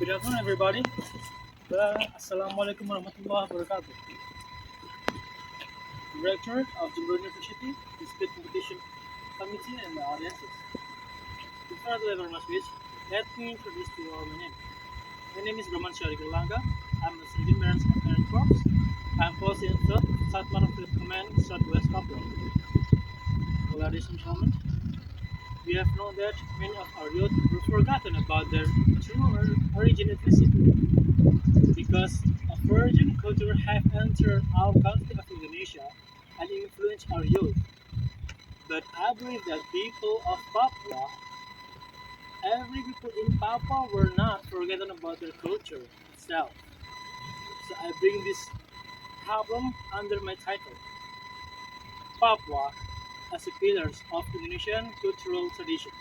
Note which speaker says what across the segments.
Speaker 1: Good afternoon, everybody. Assalamualaikum warahmatullahi wabarakatuh. Director of Jember University, Dispute Competition Committee, and the audiences. Before I deliver my speech, let me introduce to you all my name. My name is Bramansyah Herlangga. I'm a Sergeant Major of Air Corps. I'm posted in 3rd Satmar Fleet Command, Southwest Papua. Well, ladies and gentlemen, we have known that many of our youth were forgotten about their true origin ethnicity because a foreign culture have entered our country of Indonesia and influenced our youth. But I believe that people of Papua, every people in Papua were not forgotten about their culture itself. So I bring this problem under my title, Papua as a pillars of Indonesian cultural tradition.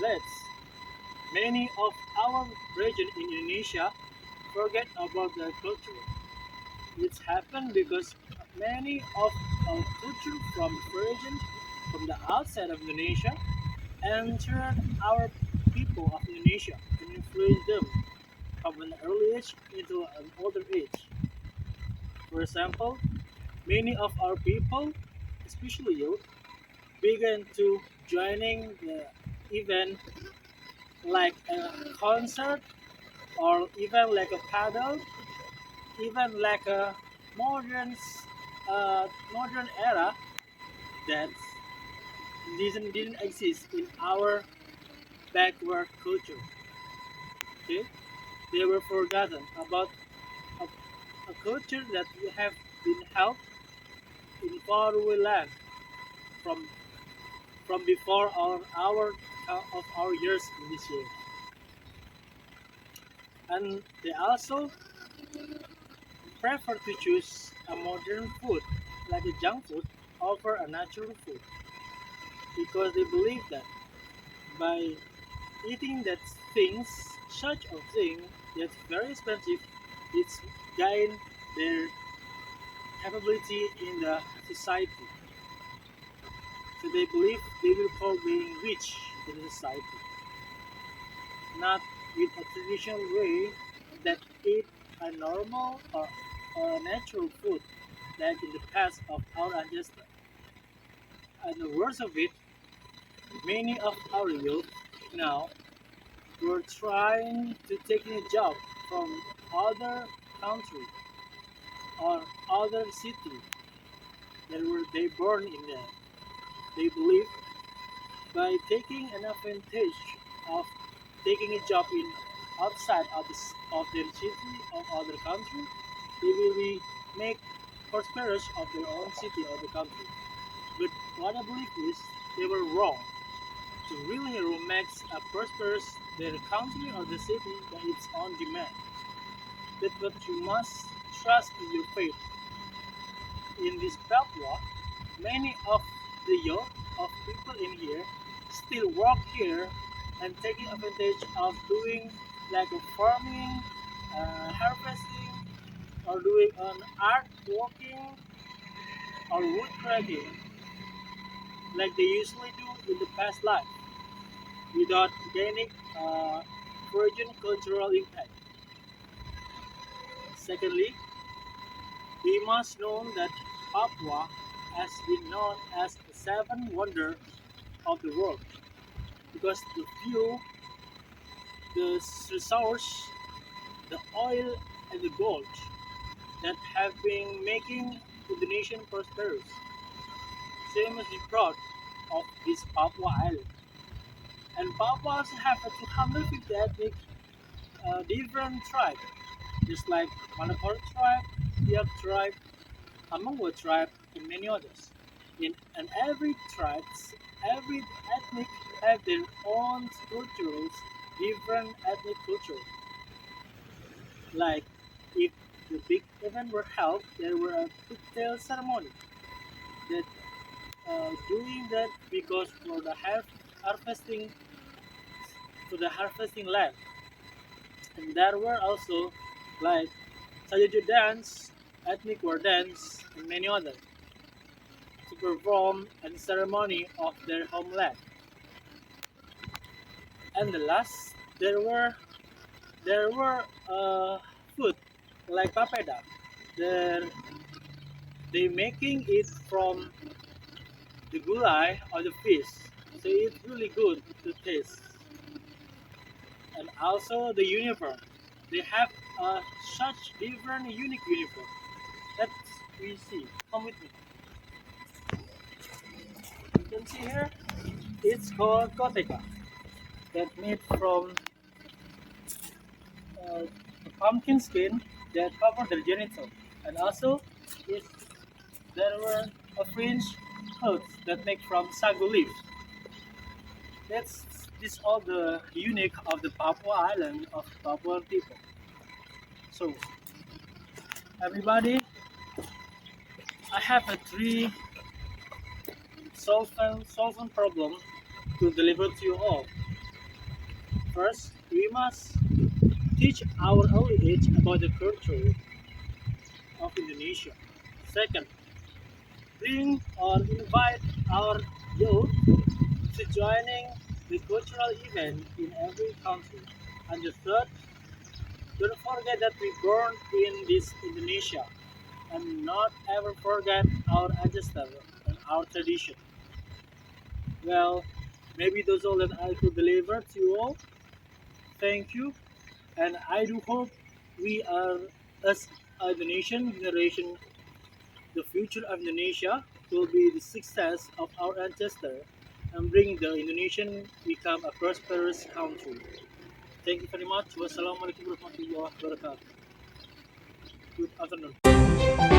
Speaker 1: Let's many of our region in Indonesia forget about their culture. It's happened because many of our culture from origin from the outside of Indonesia entered our people of Indonesia and influenced them from an early age into an older age. For example, many of our people, especially youth, began to joining the event like a concert or even like a paddle, even like a modern modern era that didn't exist in our backward culture. Okay, they were forgotten about a, a culture that we have been held in faraway land from before our of our years in this year, and they also prefer to choose a modern food like a junk food over a natural food because they believe that by eating that things, such a thing that's very expensive, it's gain their capability in the society. So they believe they will call being rich in the society, not with a traditional way that eat a normal or a natural food like in the past of our ancestors. And the worst of it, many of our youth now were trying to take a job from other country or other city that were they born in there. They believe by taking an advantage of taking a job in outside of their city or other country, they will be make prosperous of their own city or the country. But what I believe is they were wrong to really make a prosperous their country or the city by its own demand. That's what you must trust in your faith. In this Papua, many of the youth of people in here still work here and taking advantage of doing like a farming, harvesting, or doing an art working or wood cracking like they usually do in the past life without gaining virgin cultural impact. Secondly, we must know that Papua has been known as the seven wonder of the world because the fuel, the resource, the oil, and the gold that have been making Indonesian prosperous. So you must be proud of this Papua island. And Papua also have a 250 ethnic different tribes, just like Manipur tribe, Biak tribe, Amangwa tribe, and many others. And every tribes, every ethnic have their own cultures, different ethnic culture. Like if the big event were held, there were a pigtail ceremony that doing that because for the harvesting to the harvesting land, and there were also like Sajojo dance, ethnic war dance, and many others to perform a ceremony of their homeland. And the last, there were there were food like papeda. They're they making it from the gulai or the fish, so it's really good to taste. And also the uniform, they have such different unique uniform. Let's we see. Come with me. You can see here. It's called koteka. That made from the pumpkin skin that cover their genital, and also it, there were a fringe clothes that make from sago leaf. That's this all the unique of the Papua island of Papuan people. So everybody, I have a three solvent problem to deliver to you all. First, we must teach our early age about the culture of Indonesia. Second, bring or invite our youth to joining the cultural event in every country. And the third, don't forget that we born in this Indonesia and not ever forget our ancestors and our tradition. Well, maybe that's all that I could deliver to you all. Thank you, and I do hope we are as a Indonesian generation, the future of Indonesia will be the success of our ancestors and bring the Indonesian become a prosperous country. Thank you very much. Wassalamualaikum warahmatullahi wabarakatuh. Good afternoon.